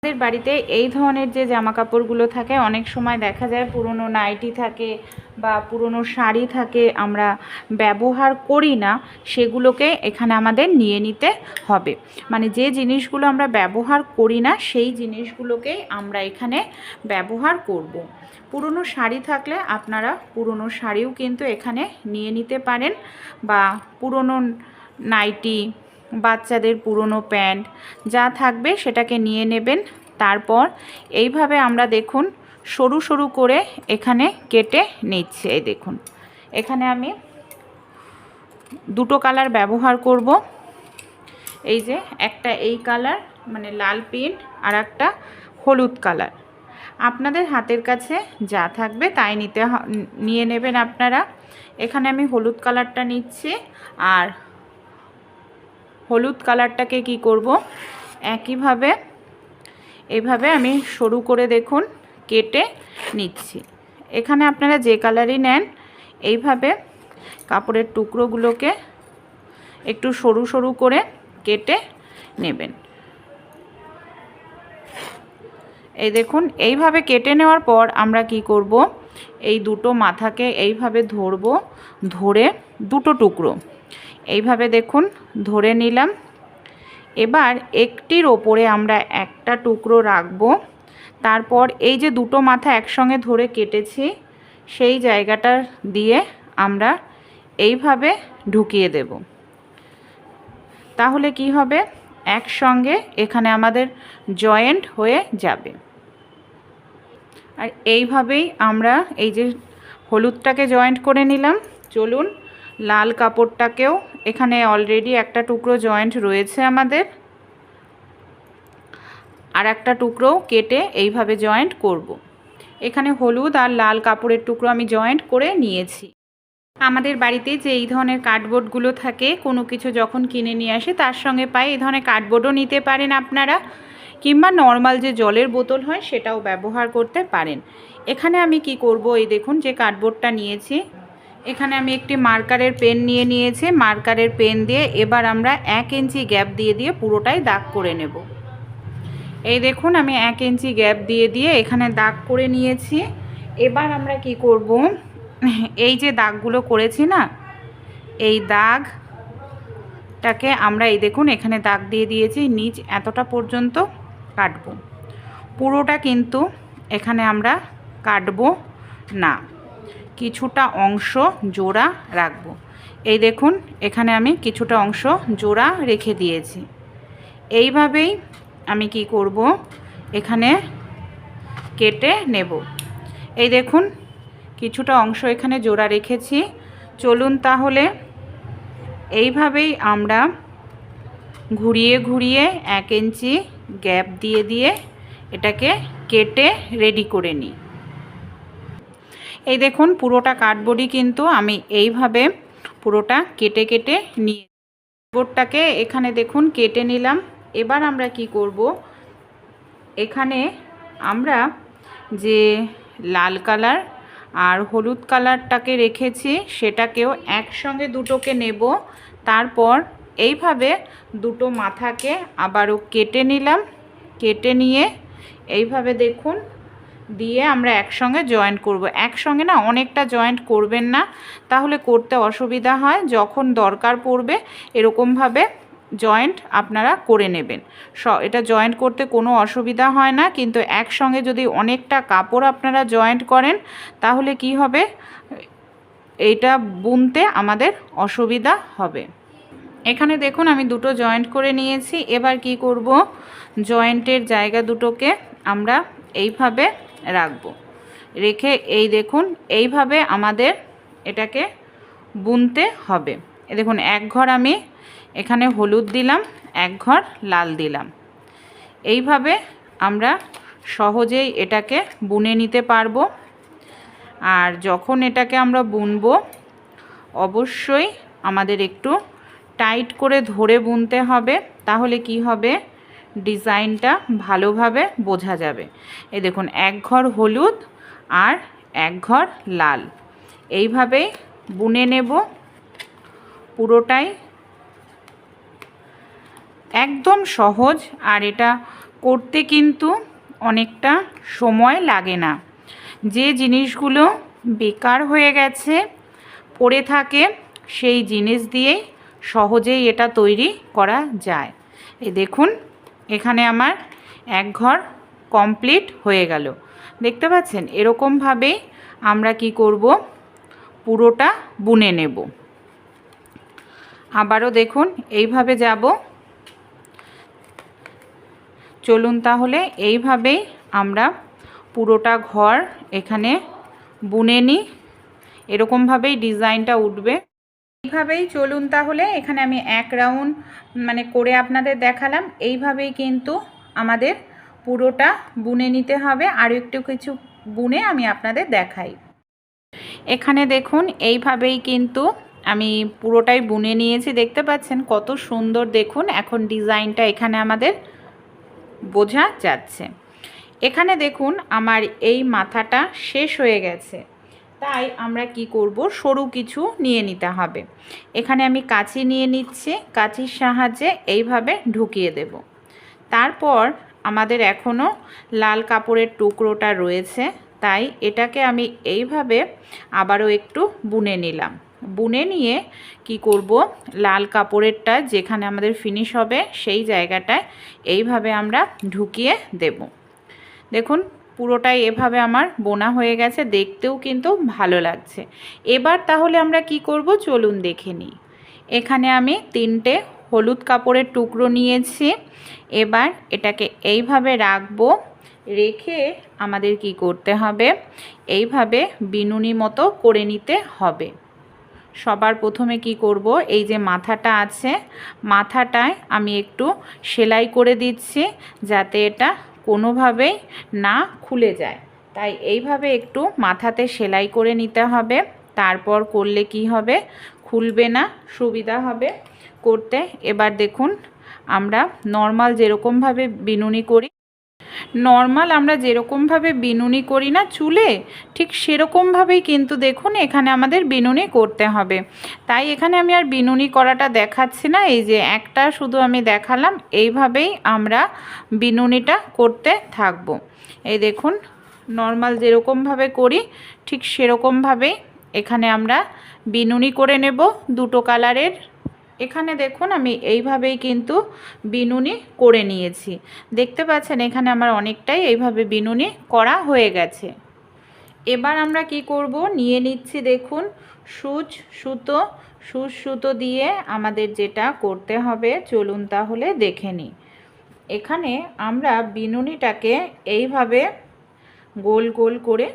আমাদের বাড়িতে এই ধরনের যে জামা কাপড়গুলো থাকে অনেক সময় দেখা যায় পুরনো নাইটি থাকে বা পুরনো শাড়ি থাকে, আমরা ব্যবহার করি না, সেগুলোকে এখানে আমাদের নিয়ে নিতে হবে। মানে যে জিনিসগুলো আমরা ব্যবহার করি না সেই জিনিসগুলোকেই আমরা এখানে ব্যবহার করব। পুরনো শাড়ি থাকলে আপনারা পুরনো শাড়িও কিন্তু এখানে নিয়ে নিতে পারেন, বা পুরনো নাইটি, বাচ্চাদের পুরনো প্যান্ট যা থাকবে সেটাকে নিয়ে নেবেন। তারপর এইভাবে আমরা দেখুন সরু সরু করে এখানে কেটে নিচ্ছি। এই দেখুন এখানে আমি দুটো কালার ব্যবহার করব। এই যে একটা এই কালার মানে লাল পিঙ্ক, আর একটা হলুদ কালার। আপনাদের হাতের কাছে যা থাকবে তাই নিয়ে নেবেন আপনারা। এখানে আমি হলুদ কালারটা নিচ্ছি, আর হলুদ কালারটাকে কি করব, একইভাবে এইভাবে আমি সরু করে দেখুন কেটে নিচ্ছি। এখানে আপনারা যে কালারই নেন এইভাবে কাপড়ের টুকরোগুলোকে একটু সরু সরু করে কেটে নেবেন। এই দেখুন এইভাবে কেটে নেওয়ার পর আমরা কি করব, এই দুটো মাথাকে এইভাবে ধরব, ধরে দুটো টুকরো এইভাবে দেখুন ধরে নিলাম। এবার একটির ওপরে আমরা একটা টুকরো রাখব। তারপর এই যে দুটো মাথা একসঙ্গে ধরে কেটেছি সেই জায়গাটা দিয়ে আমরা এইভাবে ঢুকিয়ে দেব। তাহলে কি হবে, একসঙ্গে এখানে আমাদের জয়েন্ট হয়ে যাবে। আর এইভাবেই আমরা এই যে হলুদটাকে জয়েন্ট করে নিলাম। চলুন লাল কাপড়টাকেও, এখানে অলরেডি একটা টুকরো জয়েন্ট রয়েছে আমাদের, আর একটা টুকরো কেটে এইভাবে জয়েন্ট করব। এখানে হলুদ আর লাল কাপড়ের টুকরো আমি জয়েন্ট করে নিয়েছি। আমাদের বাড়িতে যে এই ধরনের কার্ডবোর্ডগুলো থাকে, কোনো কিছু যখন কিনে নিয়ে আসে তার সঙ্গে পাই, এই ধরনের কার্ডবোর্ডও নিতে পারেন আপনারা, কিংবা নর্মাল যে জলের বোতল হয় সেটাও ব্যবহার করতে পারেন। এখানে আমি কি করব, এই দেখুন যে কার্ডবোর্ডটা নিয়েছি, এখানে আমি একটি মার্কারের পেন নিয়ে নিয়েছি। মার্কারের পেন দিয়ে এবার আমরা 1 ইঞ্চি গ্যাপ দিয়ে দিয়ে পুরোটাই দাগ করে নেব। এই দেখুন আমি 1 ইঞ্চি গ্যাপ দিয়ে দিয়ে এখানে দাগ করে নিয়েছি। এবার আমরা কি করব, এই যে দাগগুলো করেছি না, এই দাগটাকে আমরা এই দেখুন এখানে দাগ দিয়ে দিয়েছি, নিচ এতটা পর্যন্ত কাটব। পুরোটা কিন্তু এখানে আমরা কাটব না, কিছুটা অংশ জোড়া রাখব। এই দেখুন এখানে আমি কিছুটা অংশ জোড়া রেখে দিয়েছি। এইভাবেই আমি কি করব, এখানে কেটে নেব। এই দেখুন কিছুটা অংশ এখানে জোড়া রেখেছি। চলুন তাহলে এইভাবেই আমরা ঘুরিয়ে ঘুরিয়ে 1 ইঞ্চি গ্যাপ দিয়ে দিয়ে এটাকে কেটে রেডি করে নিই। এই দেখুন পুরোটা কার্ডবোর্ডই কিন্তু আমি এইভাবে পুরোটা কেটে কেটে নিয়ে, কার্ডবোর্ডটাকে এখানে দেখুন কেটে নিলাম। এবার আমরা কি করব, এখানে আমরা যে লাল কালার আর হলুদ কালারটাকে রেখেছি সেটাকেও একসঙ্গে দুটোকে নেব। তারপর এইভাবে দুটো মাথাকে আবারও কেটে নিলাম, কেটে নিয়ে এইভাবে দেখুন দিয়ে আমরা একসঙ্গে জয়েন্ট করব। একসঙ্গে না, অনেকটা জয়েন্ট করবেন না, তাহলে করতে অসুবিধা হয়। যখন দরকার পড়বে এরকমভাবে জয়েন্ট আপনারা করে নেবেন। এটা জয়েন্ট করতে কোনো অসুবিধা হয় না, কিন্তু একসঙ্গে যদি অনেকটা কাপড় আপনারা জয়েন্ট করেন তাহলে কি হবে, এইটা বুনতে আমাদের অসুবিধা হবে। এখানে দেখুন আমি দুটো জয়েন্ট করে নিয়েছি। এবার কি করব, জয়েন্টের জায়গা দুটোকে আমরা এইভাবে রাখব, রেখে এই দেখুন এইভাবে আমাদের এটাকে বুনতে হবে। এই দেখুন এক ঘর আমি এখানে হলুদ দিলাম, এক ঘর লাল দিলাম। এইভাবে আমরা সহজেই এটাকে বুনে নিতে পারবো। আর যখন এটাকে আমরা বুনবো অবশ্যই আমাদের একটু টাইট করে ধরে বুনতে হবে, তাহলে কি হবে, ডিজাইনটা ভালোভাবে বোঝা যাবে। এই দেখুন এক ঘর হলুদ আর এক ঘর লাল, এইভাবেই বুনে নেব পুরোটাই। একদম সহজ, আর এটা করতে কিন্তু অনেকটা সময় লাগে না। যে জিনিসগুলো বেকার হয়ে গেছে পড়ে থাকে সেই জিনিস দিয়েই সহজেই এটা তৈরি করা যায়। এই দেখুন এখানে আমার এক ঘর কমপ্লিট হয়ে গেল। দেখতে পাচ্ছেন এরকমভাবেই আমরা কি করব, পুরোটা বুনে নেব। আবারও দেখুন এইভাবে যাব। চলুন তাহলে এইভাবেই আমরা পুরোটা ঘর এখানে বুনে নিই। এরকমভাবেই ডিজাইনটা উঠবে। এইভাবেই চলুন তাহলে এখানে আমি এক রাউন্ড করে আপনাদের দেখালাম। এইভাবেই কিন্তু আমাদের পুরোটা বুনে নিতে হবে। আরও একটু কিছু বুনে আমি আপনাদের দেখাই। এখানে দেখুন এইভাবেই কিন্তু আমি পুরোটাই বুনে নিয়েছি। দেখতে পাচ্ছেন কত সুন্দর, দেখুন এখন ডিজাইনটা এখানে আমাদের বোঝা যাচ্ছে। এখানে দেখুন আমার এই মাথাটা শেষ হয়ে গেছে, তাই আমরা কি করব, সরু কিছু নিয়ে নিতে হবে। এখানে আমি কাঁচি নিয়ে নিচ্ছি, কাঁচির সাহায্যে এইভাবে ঢুকিয়ে দেব। তারপর আমাদের এখনও লাল কাপড়ের টুকরোটা রয়েছে, তাই এটাকে আমি এইভাবে আবারও একটু বুনে নিলাম। বুনে নিয়ে কি করব, লাল কাপড়েরটা যেখানে আমাদের ফিনিশ হবে সেই জায়গাটায় এইভাবে আমরা ঢুকিয়ে দেব। দেখুন পুরোটাই এভাবে আমার বোনা হয়ে গেছে, দেখতেও কিন্তু ভালো লাগছে। এবার তাহলে আমরা কি করব চলুন দেখে নিই। এখানে আমি 3টে হলুদ কাপড়ের টুকরো নিয়েছি। এবার এটাকে এইভাবে রাখবো। রেখে আমাদের কি করতে হবে, এইভাবে বিনুনি মতো করে নিতে হবে। সবার প্রথমে কি করব, এই যে মাথাটা আছে, মাথাটায় আমি একটু সেলাই করে দিচ্ছি যাতে এটা কোনোভাবেই না খুলে যায়। তাই এইভাবে একটু মাথাতে সেলাই করে নিতে হবে। তারপর করলে কি হবে, খুলবে না, সুবিধা হবে করতে। এবার দেখুন আমরা নর্মাল যেরকমভাবে বিনুনি করি, আমরা যেরকমভাবে বিনুনি করি না চুলে, ঠিক সেরকমভাবেই কিন্তু দেখুন এখানে আমাদের বিনুনি করতে হবে। তাই এখানে আমি আর বিনুনি করাটা দেখাচ্ছি না, এই যে একটা শুধু আমি দেখালাম। এইভাবেই আমরা বিনুনিটা করতে থাকব। এই দেখুন নর্মাল যেরকমভাবে করি ঠিক সেরকমভাবেই এখানে আমরা বিনুনি করে নেব 2টো কালারের। এখানে দেখুন আমি এইভাবেই কিন্তু বিনুনি করে নিয়েছি। দেখতে পাচ্ছেন এখানে আমার অনেকটাই এইভাবে বিনুনি করা হয়ে গেছে। এবার আমরা কি করব, নিয়ে নিচ্ছি দেখুন সুচ সুতো দিয়ে আমাদের যেটা করতে হবে চলুন তাহলে দেখে নিই। এখানে আমরা বিনুনিটাকে এইভাবে গোল গোল করে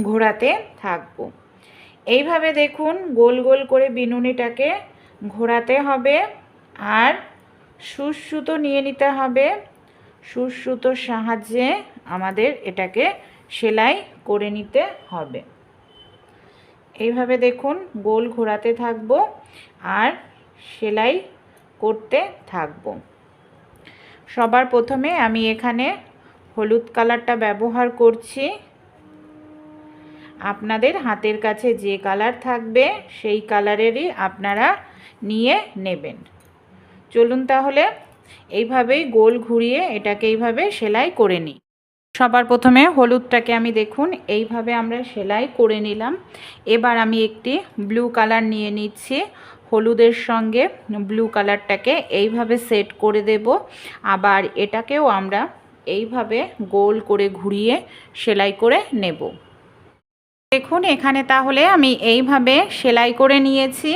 ঘোরাতে থাকব। এইভাবে দেখুন গোল গোল করে বিনুনিটাকে ঘোরাতে হবে। আর সুতো নিয়ে নিতে হবে। সুতোর সাহায্যে আমাদের এটাকে সেলাই করে নিতে হবে। এইভাবে দেখুন গোল ঘোরাতে থাকব আর সেলাই করতে থাকব। সবার প্রথমে আমি এখানে হলুদ কালারটা ব্যবহার করছি। আপনাদের হাতের কাছে যে কালার থাকবে সেই কালারেরই আপনারা নিয়ে নেবেন। চলুন তাহলে এইভাবেই গোল ঘুরিয়ে এটাকে এইভাবে সেলাই করে নিই। সবার প্রথমে হলুদটাকে আমি দেখুন এইভাবে আমরা সেলাই করে নিলাম। এবার আমি একটি ব্লু কালার নিয়ে নিচ্ছি। হলুদের সঙ্গে ব্লু কালারটাকে এইভাবে সেট করে দেব। আবার এটাকেও আমরা এইভাবে গোল করে ঘুরিয়ে সেলাই করে নেব। দেখুন এখানে তাহলে আমি এইভাবে সেলাই করে নিয়েছি।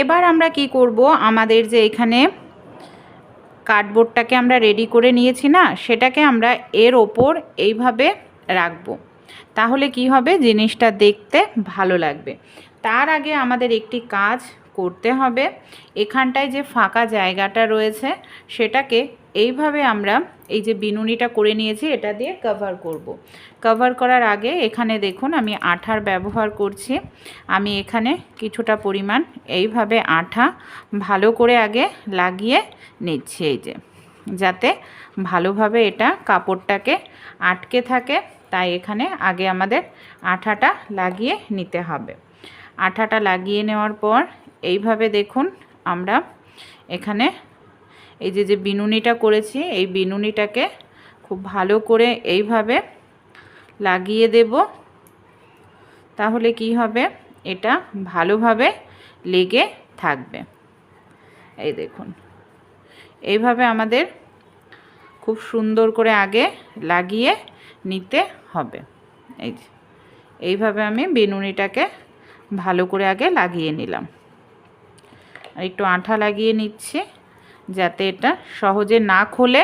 এবার আমরা কি করব, আমাদের যে এখানে কার্ডবোর্ডটাকে আমরা রেডি করে নিয়েছি না, সেটাকে আমরা এর ওপর এইভাবে রাখব। তাহলে কি হবে, জিনিসটা দেখতে ভালো লাগবে। তার আগে আমাদের একটি কাজ করতে হবে। এখানটায় যে ফাঁকা জায়গাটা রয়েছে সেটাকে এইভাবে আমরা এই যে বিনুনিটা করে নিয়েছি এটা দিয়ে কভার করব। কভার করার আগে এখানে দেখুন আমি আঠার ব্যবহার করছি। আমি এখানে কিছুটা পরিমাণ এইভাবে আঠা ভালো করে আগে লাগিয়ে নিচ্ছি, এই যে যাতে ভালোভাবে এটা কাপড়টাকে আটকে থাকে। তাই এখানে আগে আমাদের আঠাটা লাগিয়ে নিতে হবে। আঠাটা লাগিয়ে নেওয়ার পর এইভাবে দেখুন আমরা এখানে এই যে বিনুনিটা করেছি এই বিনুনিটাকে খুব ভালো করে এইভাবে লাগিয়ে দেব। তাহলে কি হবে, এটা ভালোভাবে লেগে থাকবে। এই দেখুন, এইভাবে আমাদের খুব সুন্দর করে আগে লাগিয়ে নিতে হবে। এইভাবে আমি বেনুনিটাকে ভালো করে আগে লাগিয়ে নিলাম। আর একটু আঠা লাগিয়ে নিচ্ছি যাতে এটা সহজে না খোলে।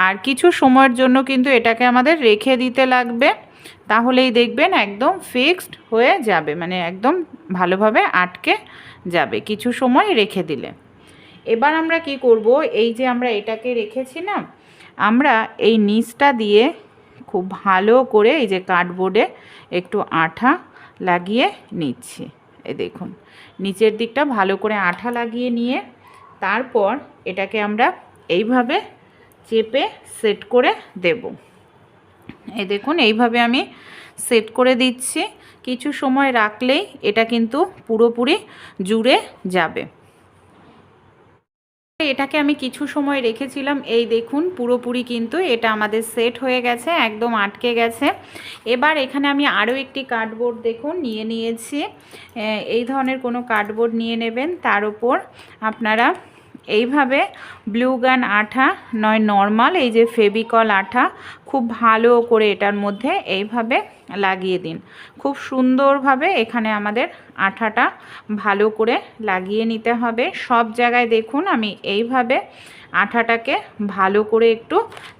আর কিছু সময়ের জন্য কিন্তু এটাকে আমাদের রেখে দিতে লাগবে, তাহলেই দেখবেন একদম ফিক্সড হয়ে যাবে, মানে একদম ভালোভাবে আটকে যাবে কিছু সময় রেখে দিলে। এবার আমরা কি করব, এই যে আমরা এটাকে রেখেছি না, আমরা এই নিচটা দিয়ে খুব ভালো করে এই যে কার্ডবোর্ডে একটু আঠা লাগিয়ে নিচ্ছি। এই দেখুন, নিচের দিকটা ভালো করে আঠা লাগিয়ে নিয়ে তারপর এটাকে আমরা এইভাবে চেপে সেট করে দেব। এই দেখুন, এইভাবে আমি সেট করে দিচ্ছি। কিছু সময় রাখলেই এটা কিন্তু পুরোপুরি জুড়ে যাবে। এটাকে আমি কিছু সময় রেখেছিলাম, এই দেখুন পুরোপুরি কিন্তু এটা আমাদের সেট হয়ে গেছে, একদম আটকে গেছে। এবার এখানে আমি আরও একটি কার্ডবোর্ড দেখুন নিয়ে নিয়েছি। এই ধরনের কোনো কার্ডবোর্ড নিয়ে নেবেন, তার উপর আপনারা এইভাবে ব্লু গান আঠা নয় নর্মাল এই যে ফেভিকল আঠা খুব ভালো করে এটার মধ্যে এইভাবে লাগিয়ে দিন। খুব সুন্দরভাবে এখানে আমাদের আঠাটা ভালো করে লাগিয়ে নিতে হবে সব জায়গায়। দেখুন আমি এইভাবে আঠাটাকে ভালো করে একটু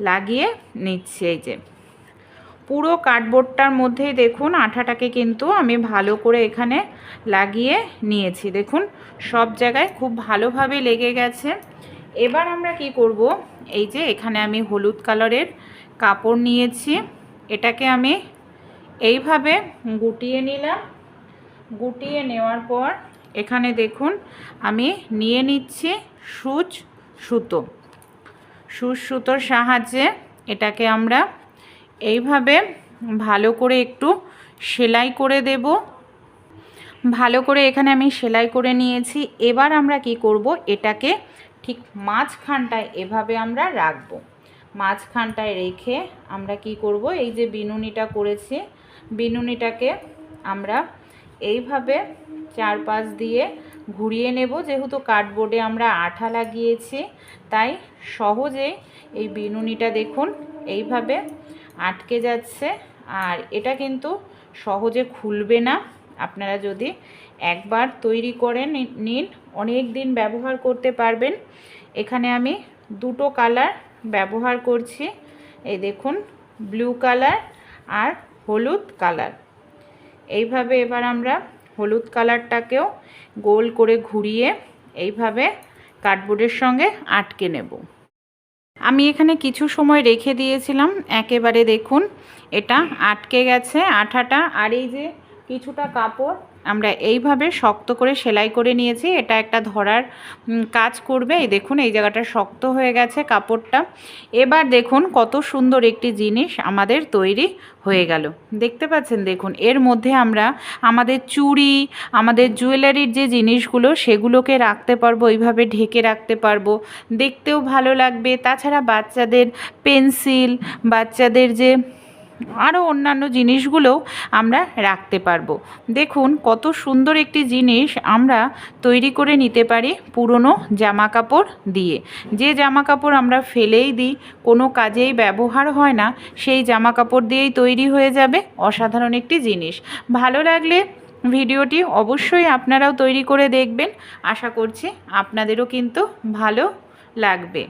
লাগিয়ে নিচ্ছি। এই যে পুরো কার্ডবোর্ডটার মধ্যেই দেখুন আঠাটাকে কিন্তু আমি ভালো করে এখানে লাগিয়ে নিয়েছি। দেখুন সব জায়গায় খুব ভালোভাবে লেগে গেছে। এবার আমরা কি করব, এই যে এখানে আমি হলুদ কালারের কাপড় নিয়েছি, এটাকে আমি এইভাবে গুটিয়ে নিলাম। গুটিয়ে নেওয়ার পর এখানে দেখুন আমি নিয়ে নিচ্ছি সূচ সুতো। সূচ সুতোর সাহায্যে এটাকে আমরা এইভাবে ভালো করে একটু সেলাই করে দেব। ভালো করে এখানে আমি সেলাই করে নিয়েছি। এবার আমরা কি করব, এটাকে ঠিক মাঝখানটায় এভাবে আমরা রাখব। মাঝখানটায় রেখে আমরা কি করব, এই যে বিনুনিটা করেছি, বিনুনিটাকে আমরা এইভাবে চারপাশ দিয়ে ঘুরিয়ে নেব। যেহেতু কার্ডবোর্ডে আমরা আঠা লাগিয়েছি তাই সহজেই এই বিনুনিটা দেখুন এইভাবে আটকে যাচ্ছে। আর এটা কিন্তু সহজে খুলবে না। আপনারা যদি একবার তৈরি করে নিন অনেক দিন ব্যবহার করতে পারবেন। এখানে আমি দুটো কালার ব্যবহার করছি, এই দেখুন ব্লু কালার আর হলুদ কালার। এইভাবে এবার আমরা হলুদ কালারটাকেও গোল করে ঘুরিয়ে এইভাবে কার্ডবোর্ডের সঙ্গে আটকে নেব। আমি এখানে কিছু সময় রেখে দিয়েছিলাম, একেবারে দেখুন এটা আটকে গেছে আঠাটা। আর এই যে কিছুটা কাপড় আমরা এইভাবে শক্ত করে সেলাই করে নিয়েছি, এটা একটা ধরার কাজ করবে। এই দেখুন এই জায়গাটা শক্ত হয়ে গেছে কাপড়টা। এবার দেখুন কত সুন্দর একটি জিনিস আমাদের তৈরি হয়ে গেল, দেখতে পাচ্ছেন। দেখুন এর মধ্যে আমরা আমাদের চুড়ি, আমাদের জুয়েলারির যে জিনিসগুলো সেগুলোকে রাখতে পারবো, এইভাবে ঢেকে রাখতে পারবো, দেখতেও ভালো লাগবে। তাছাড়া বাচ্চাদের পেন্সিল, বাচ্চাদের যে আরও অন্যান্য জিনিসগুলোও আমরা রাখতে পারবো। দেখুন কত সুন্দর একটি জিনিস আমরা তৈরি করে নিতে পারি পুরনো জামা কাপড় দিয়ে। যে জামা কাপড় আমরা ফেলেই দিই, কোনো কাজেই ব্যবহার হয় না, সেই জামা কাপড় দিয়েই তৈরি হয়ে যাবে অসাধারণ একটি জিনিস। ভালো লাগলে ভিডিওটি অবশ্যই আপনারাও তৈরি করে দেখবেন, আশা করছি আপনাদেরও কিন্তু ভালো লাগবে।